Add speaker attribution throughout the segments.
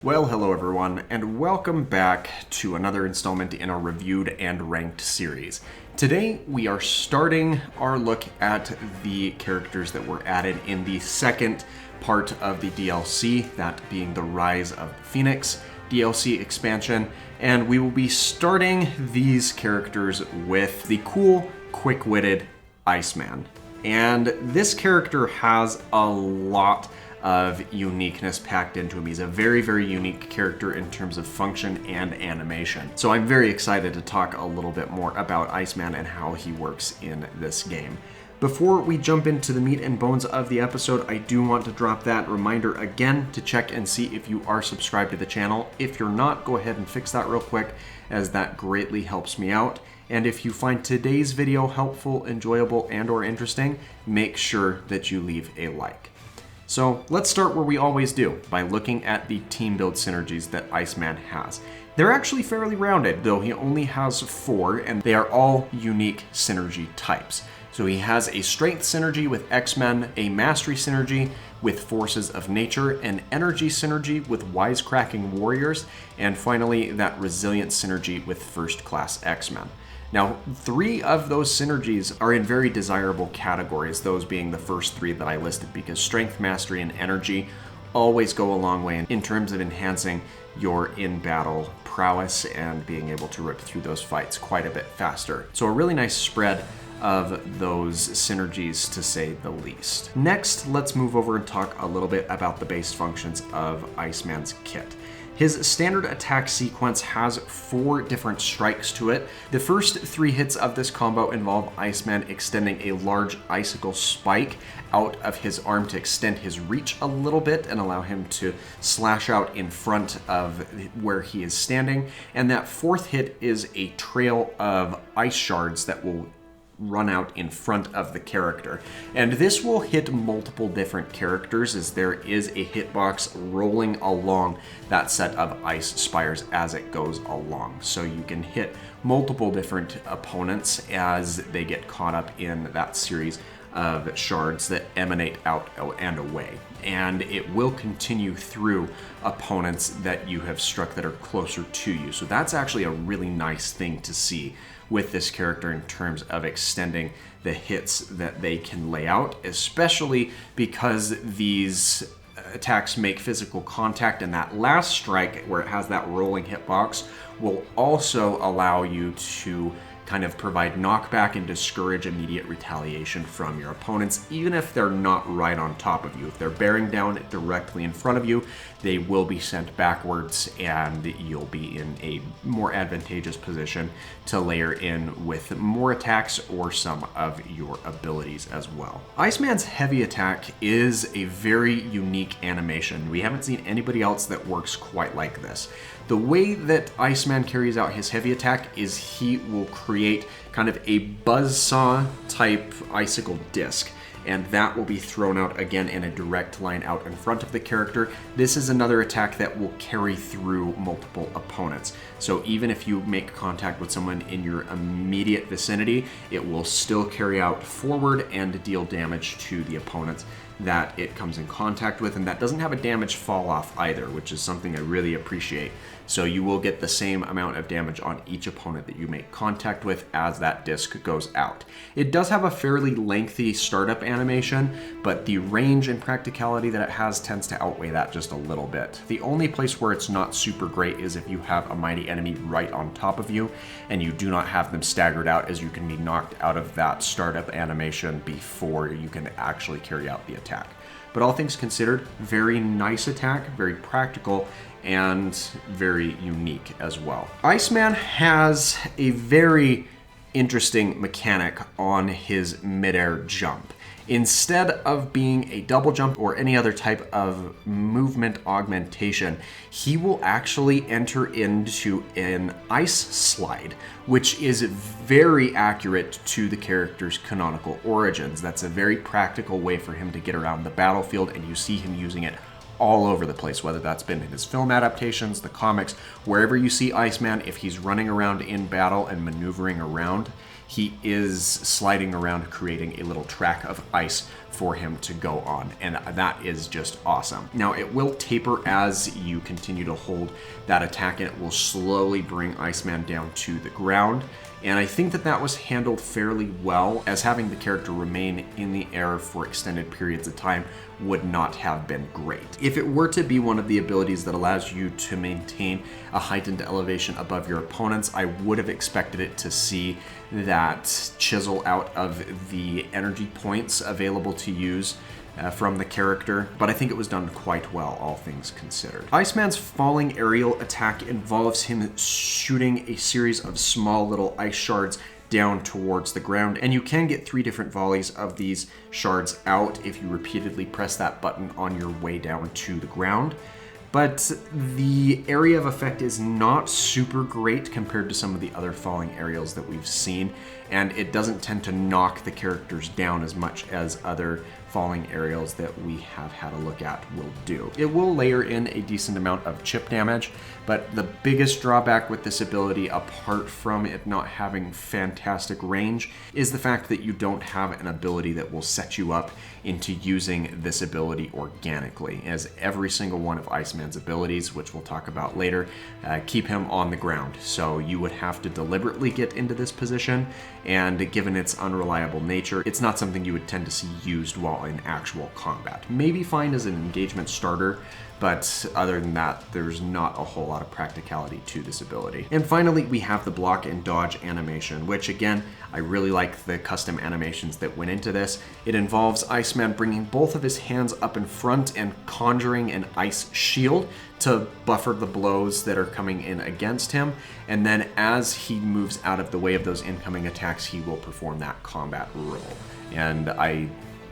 Speaker 1: Well, hello everyone, and welcome back to another installment in our reviewed and ranked series. Today, we are starting our look at the characters that were added in the second part of the DLC, that being the Rise of the Phoenix DLC expansion, and we will be starting these characters with the cool, quick-witted Iceman. And this character has a lot of uniqueness packed into him. He's a very, very unique character in terms of function and animation. So I'm very excited to talk a little bit more about Iceman and how he works in this game. Before we jump into the meat and bones of the episode, I do want to drop that reminder again to check and see if you are subscribed to the channel. If you're not, go ahead and fix that real quick, as that greatly helps me out. And if you find today's video helpful, enjoyable, and or interesting, make sure that you leave a like. So let's start where we always do, by looking at the team build synergies that Iceman has. They're actually fairly rounded, though he only has 4, and they are all unique synergy types. So he has a strength synergy with X-Men, a mastery synergy with forces of nature, an energy synergy with wisecracking warriors, and finally that resilience synergy with first class X-Men. Now, 3 of those synergies are in very desirable categories, those being the first 3 that I listed, because strength, mastery, and energy always go a long way in terms of enhancing your in-battle prowess and being able to rip through those fights quite a bit faster. So a really nice spread of those synergies, to say the least. Next, let's move over and talk a little bit about the base functions of Iceman's kit. His standard attack sequence has 4 different strikes to it. The first 3 hits of this combo involve Iceman extending a large icicle spike out of his arm to extend his reach a little bit and allow him to slash out in front of where he is standing. And that 4th hit is a trail of ice shards that will run out in front of the character. And this will hit multiple different characters, as there is a hitbox rolling along that set of ice spires as it goes along. So you can hit multiple different opponents as they get caught up in that series of shards that emanate out and away. And it will continue through opponents that you have struck that are closer to you. So that's actually a really nice thing to see with this character in terms of extending the hits that they can lay out, especially because these attacks make physical contact, and that last strike where it has that rolling hitbox will also allow you to kind of provide knockback and discourage immediate retaliation from your opponents, even if they're not right on top of you. If they're bearing down directly in front of you, they will be sent backwards, and you'll be in a more advantageous position to layer in with more attacks or some of your abilities as well. Iceman's heavy attack is a very unique animation. We haven't seen anybody else that works quite like this. The way that Iceman carries out his heavy attack is he will create kind of a buzzsaw type icicle disc, and that will be thrown out again in a direct line out in front of the character. This is another attack that will carry through multiple opponents. So even if you make contact with someone in your immediate vicinity, it will still carry out forward and deal damage to the opponents that it comes in contact with, and that doesn't have a damage fall off either, which is something I really appreciate. So you will get the same amount of damage on each opponent that you make contact with as that disc goes out. It does have a fairly lengthy startup animation, but the range and practicality that it has tends to outweigh that just a little bit. The only place where it's not super great is if you have a mighty enemy right on top of you and you do not have them staggered out, as you can be knocked out of that startup animation before you can actually carry out the attack. But all things considered, very nice attack, very practical, and very unique as well. Iceman has a very interesting mechanic on his midair jump. Instead of being a double jump or any other type of movement augmentation, he will actually enter into an ice slide, which is very accurate to the character's canonical origins. That's a very practical way for him to get around the battlefield, and you see him using it all over the place, whether that's been in his film adaptations, the comics, wherever you see Iceman, if he's running around in battle and maneuvering around, he is sliding around, creating a little track of ice for him to go on, and that is just awesome. Now, it will taper as you continue to hold that attack, and it will slowly bring Iceman down to the ground. And I think that that was handled fairly well, as having the character remain in the air for extended periods of time would not have been great. If it were to be one of the abilities that allows you to maintain a heightened elevation above your opponents, I would have expected it to see that chisel out of the energy points available to use from the character, but I think it was done quite well, all things considered. Iceman's falling aerial attack involves him shooting a series of small little ice shards down towards the ground, and you can get 3 different volleys of these shards out if you repeatedly press that button on your way down to the ground. But the area of effect is not super great compared to some of the other falling aerials that we've seen, and it doesn't tend to knock the characters down as much as other falling aerials that we have had a look at will do. It will layer in a decent amount of chip damage, but the biggest drawback with this ability, apart from it not having fantastic range, is the fact that you don't have an ability that will set you up into using this ability organically, as every single one of Iceman's abilities, which we'll talk about later, keep him on the ground. So you would have to deliberately get into this position, and given its unreliable nature, it's not something you would tend to see used while in actual combat. Maybe fine as an engagement starter, but other than that, there's not a whole lot of practicality to this ability. And finally, we have the block and dodge animation, which again, I really like the custom animations that went into this. It involves Iceman bringing both of his hands up in front and conjuring an ice shield to buffer the blows that are coming in against him. And then as he moves out of the way of those incoming attacks, he will perform that combat roll. And I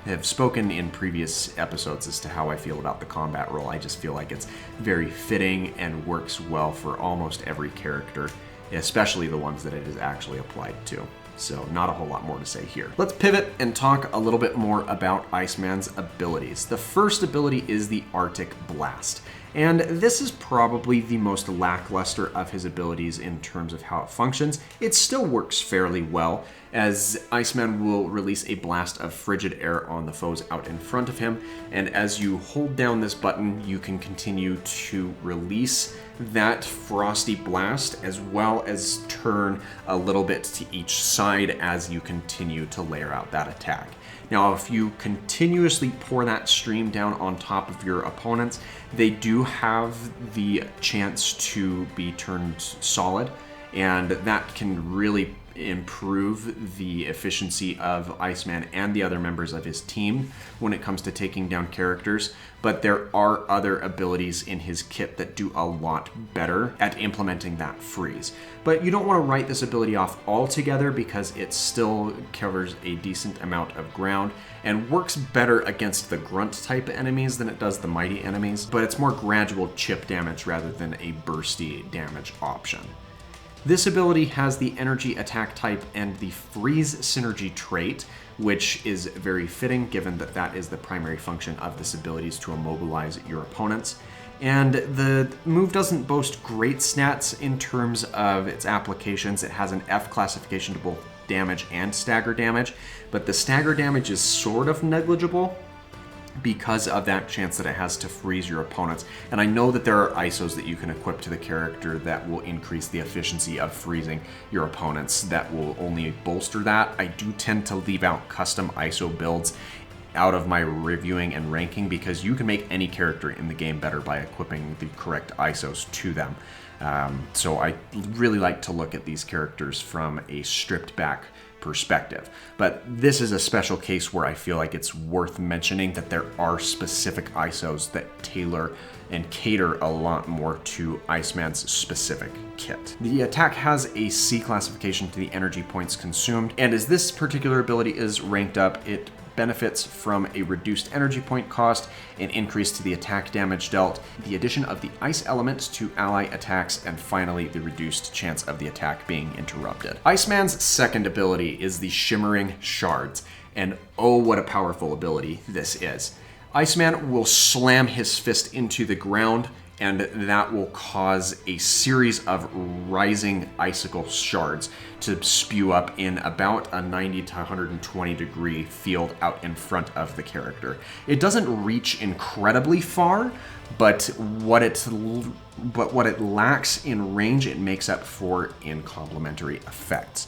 Speaker 1: have spoken in previous episodes as to how I feel about the combat roll. I just feel like it's very fitting and works well for almost every character, especially the ones that it is actually applied to. So not a whole lot more to say here. Let's pivot and talk a little bit more about Iceman's abilities. The first ability is the Arctic Blast. And this is probably the most lackluster of his abilities in terms of how it functions. It still works fairly well, as Iceman will release a blast of frigid air on the foes out in front of him, and as you hold down this button, you can continue to release that frosty blast, as well as turn a little bit to each side as you continue to layer out that attack. Now, if you continuously pour that stream down on top of your opponents, they do have the chance to be turned solid, and that can really improve the efficiency of Iceman and the other members of his team when it comes to taking down characters. But there are other abilities in his kit that do a lot better at implementing that freeze. But you don't want to write this ability off altogether, because it still covers a decent amount of ground and works better against the grunt type enemies than it does the mighty enemies, but it's more gradual chip damage rather than a bursty damage option. This ability has the energy attack type and the freeze synergy trait, which is very fitting given that that is the primary function of this ability, is to immobilize your opponents. And the move doesn't boast great stats in terms of its applications. It has an F classification to both damage and stagger damage, but the stagger damage is sort of negligible because of that chance that it has to freeze your opponents. And I know that there are ISOs that you can equip to the character that will increase the efficiency of freezing your opponents that will only bolster that. I do tend to leave out custom ISO builds out of my reviewing and ranking, because you can make any character in the game better by equipping the correct ISOs to them. So I really like to look at these characters from a stripped back perspective. But this is a special case where I feel like it's worth mentioning that there are specific ISOs that tailor and cater a lot more to Iceman's specific kit. The attack has a C classification to the energy points consumed, and as this particular ability is ranked up, it benefits from a reduced energy point cost, an increase to the attack damage dealt, the addition of the ice element to ally attacks, and finally the reduced chance of the attack being interrupted. Iceman's second ability is the Shimmering Shards, and oh, what a powerful ability this is. Iceman will slam his fist into the ground, and that will cause a series of rising icicle shards to spew up in about a 90 to 120 degree field out in front of the character. It doesn't reach incredibly far, but what it lacks in range, it makes up for in complementary effects.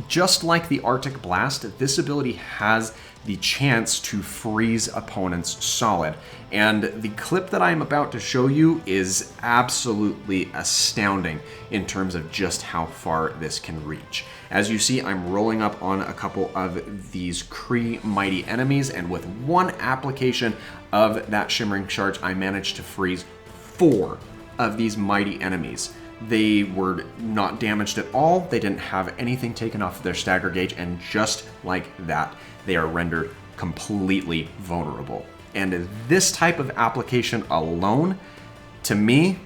Speaker 1: Just like the Arctic Blast, this ability has the chance to freeze opponents solid. And the clip that I'm about to show you is absolutely astounding in terms of just how far this can reach. As you see, I'm rolling up on a couple of these Kree mighty enemies, and with one application of that Shimmering Charge, I managed to freeze 4 of these mighty enemies. They were not damaged at all, they didn't have anything taken off their stagger gauge, and just like that, they are rendered completely vulnerable. And this type of application alone, to me,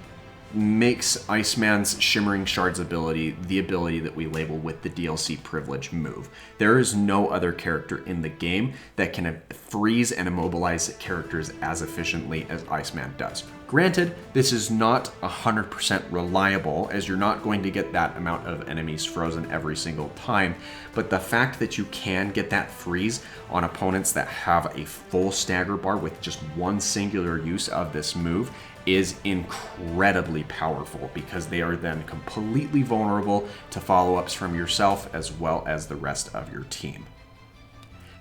Speaker 1: makes Iceman's Shimmering Shards ability the ability that we label with the DLC privilege move. There is no other character in the game that can freeze and immobilize characters as efficiently as Iceman does. Granted, this is not 100% reliable, as you're not going to get that amount of enemies frozen every single time, but the fact that you can get that freeze on opponents that have a full stagger bar with just one singular use of this move is incredibly powerful, because they are then completely vulnerable to follow-ups from yourself as well as the rest of your team.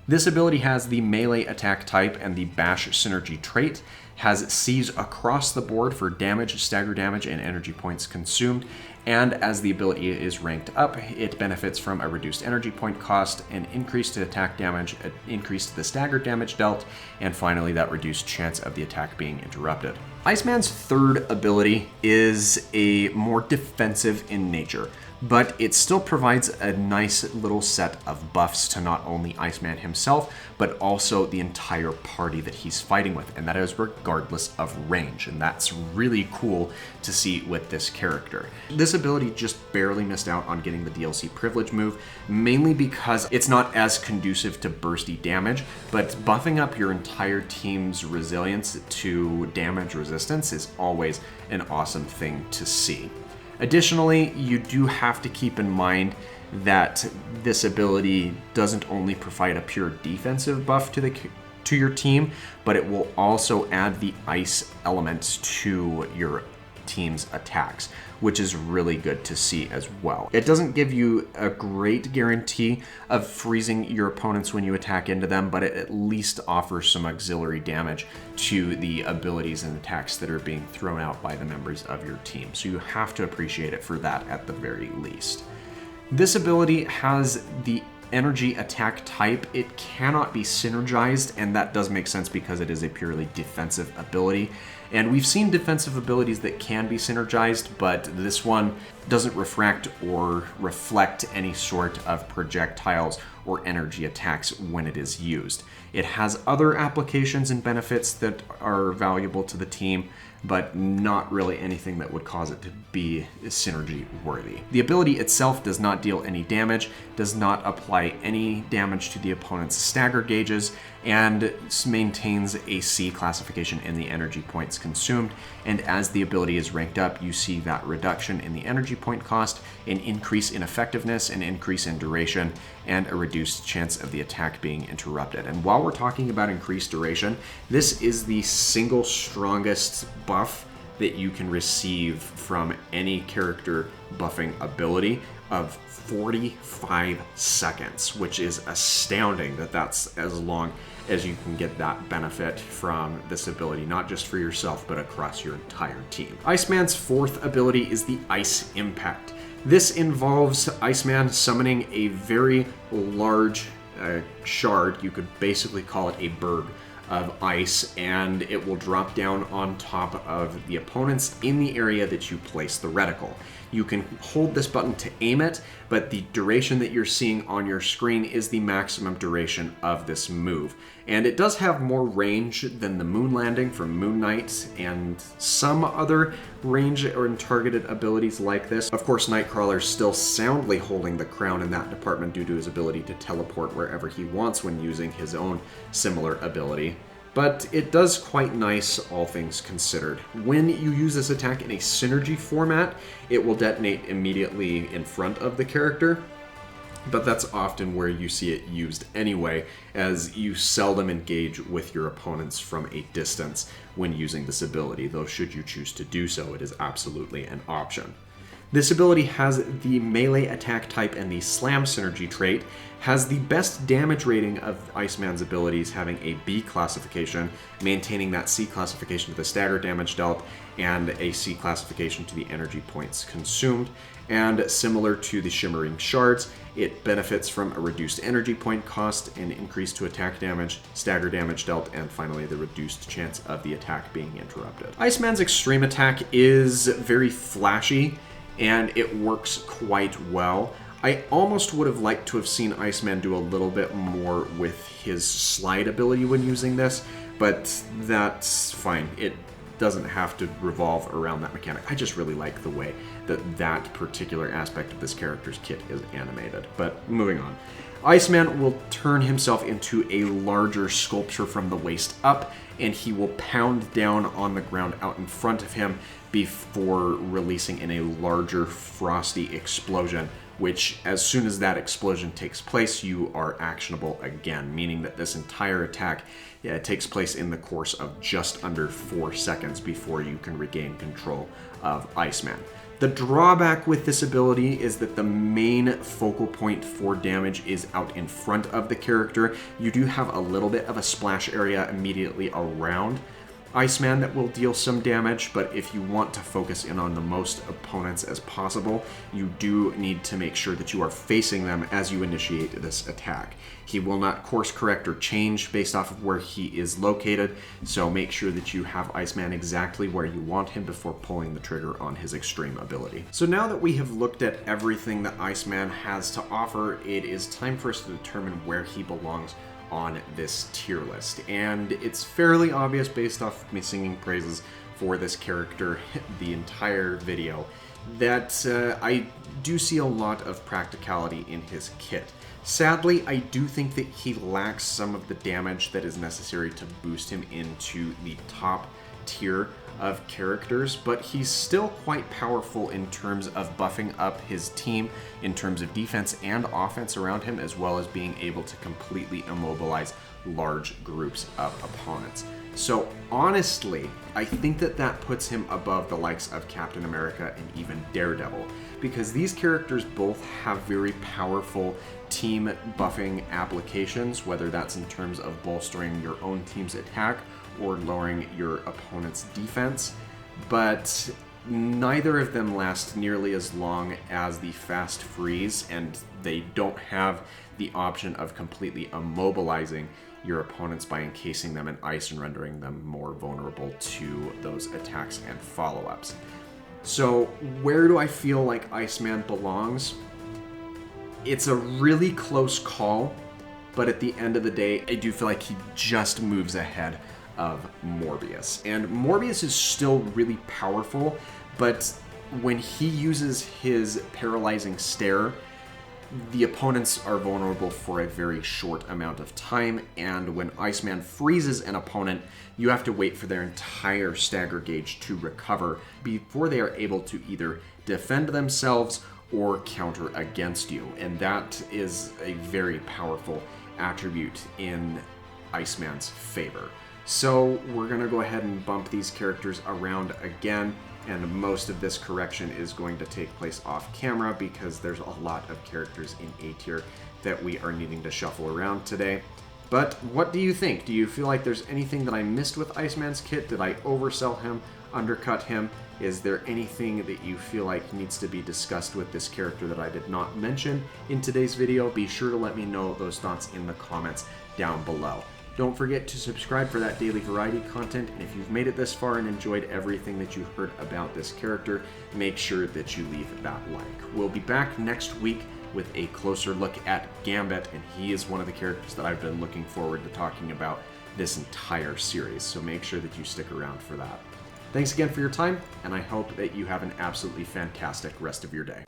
Speaker 1: This ability has the melee attack type and the bash synergy trait, has C's across the board for damage, stagger damage, and energy points consumed, and as the ability is ranked up, it benefits from a reduced energy point cost, an increase to attack damage, an increase to the stagger damage dealt, and finally that reduced chance of the attack being interrupted. Iceman's third ability is a more defensive in nature, but it still provides a nice little set of buffs to not only Iceman himself, but also the entire party that he's fighting with, and that is regardless of range, and that's really cool to see with this character. This ability just barely missed out on getting the DLC privilege move, mainly because it's not as conducive to bursty damage, but buffing up your entire team's resilience to damage resistance is always an awesome thing to see. Additionally, you do have to keep in mind that this ability doesn't only provide a pure defensive buff to your team, but it will also add the ice element to your team's attacks, which is really good to see as well. It doesn't give you a great guarantee of freezing your opponents when you attack into them, but it at least offers some auxiliary damage to the abilities and attacks that are being thrown out by the members of your team. So you have to appreciate it for that at the very least. This ability has the energy attack type. It cannot be synergized, and that does make sense because it is a purely defensive ability. And we've seen defensive abilities that can be synergized, but this one doesn't refract or reflect any sort of projectiles or energy attacks when it is used. It has other applications and benefits that are valuable to the team, but not really anything that would cause it to be synergy worthy. The ability itself does not deal any damage, does not apply any damage to the opponent's stagger gauges, and maintains a C classification in the energy points consumed. And as the ability is ranked up, you see that reduction in the energy point cost, an increase in effectiveness, an increase in duration, and a reduced chance of the attack being interrupted. And while we're talking about increased duration, this is the single strongest buff that you can receive from any character buffing ability of 45 seconds, which is astounding that that's as long as you can get that benefit from this ability, not just for yourself, but across your entire team. Iceman's fourth ability is the Ice Impact. This involves Iceman summoning a very large shard, you could basically call it a berg of ice, and it will drop down on top of the opponents in the area that you place the reticle. You can hold this button to aim it, but the duration that you're seeing on your screen is the maximum duration of this move. And it does have more range than the Moon Landing from Moon Knight and some other range or targeted abilities like this. Of course, Nightcrawler's still soundly holding the crown in that department due to his ability to teleport wherever he wants when using his own similar ability. but it does quite nice, all things considered. When you use this attack in a synergy format, it will detonate immediately in front of the character, but that's often where you see it used anyway, as you seldom engage with your opponents from a distance when using this ability, though should you choose to do so, it is absolutely an option. This ability has the melee attack type and the slam synergy trait, has the best damage rating of Iceman's abilities, having a B classification, maintaining that C classification to the stagger damage dealt, and a C classification to the energy points consumed. And similar to the Shimmering Shards, it benefits from a reduced energy point cost, an increase to attack damage, stagger damage dealt, and finally the reduced chance of the attack being interrupted. Iceman's extreme attack is very flashy, and it works quite well. I almost would have liked to have seen Iceman do a little bit more with his slide ability when using this, but that's fine. It doesn't have to revolve around that mechanic. I just really like the way that that particular aspect of this character's kit is animated. But moving on. Iceman will turn himself into a larger sculpture from the waist up, and he will pound down on the ground out in front of him before releasing in a larger frosty explosion, which as soon as that explosion takes place, you are actionable again, meaning that this entire attack takes place in the course of just under 4 seconds before you can regain control of Iceman. The drawback with this ability is that the main focal point for damage is out in front of the character. You do have a little bit of a splash area immediately around Iceman that will deal some damage, but if you want to focus in on the most opponents as possible, you do need to make sure that you are facing them as you initiate this attack. He will not course correct or change based off of where he is located, so make sure that you have Iceman exactly where you want him before pulling the trigger on his extreme ability. So now that we have looked at everything that Iceman has to offer, it is time for us to determine where he belongs on this tier list. And it's fairly obvious based off me singing praises for this character the entire video that I do see a lot of practicality in his kit. Sadly, I do think that he lacks some of the damage that is necessary to boost him into the top tier of characters, but he's still quite powerful in terms of buffing up his team in terms of defense and offense around him, as well as being able to completely immobilize large groups of opponents. So honestly, I think that that puts him above the likes of Captain America and even Daredevil, because these characters both have very powerful team buffing applications, whether that's in terms of bolstering your own team's attack or lowering your opponent's defense, but neither of them last nearly as long as the fast freeze, and they don't have the option of completely immobilizing your opponents by encasing them in ice and rendering them more vulnerable to those attacks and follow-ups. So where do I feel like Iceman belongs? It's a really close call, but at the end of the day, I do feel like he just moves ahead of Morbius. And Morbius is still really powerful, but when he uses his paralyzing stare, the opponents are vulnerable for a very short amount of time, and when Iceman freezes an opponent, you have to wait for their entire stagger gauge to recover before they are able to either defend themselves or counter against you, and that is a very powerful attribute in Iceman's favor. So we're going to go ahead and bump these characters around again, and most of this correction is going to take place off camera because there's a lot of characters in A tier that we are needing to shuffle around today. But what do you think? Do you feel like there's anything that I missed with Iceman's kit? Did I oversell him, undercut him? Is there anything that you feel like needs to be discussed with this character that I did not mention in today's video? Be sure to let me know those thoughts in the comments down below. Don't forget to subscribe for that daily variety content, and if you've made it this far and enjoyed everything that you heard about this character, make sure that you leave that like. We'll be back next week with a closer look at Gambit, and he is one of the characters that I've been looking forward to talking about this entire series, so make sure that you stick around for that. Thanks again for your time, and I hope that you have an absolutely fantastic rest of your day.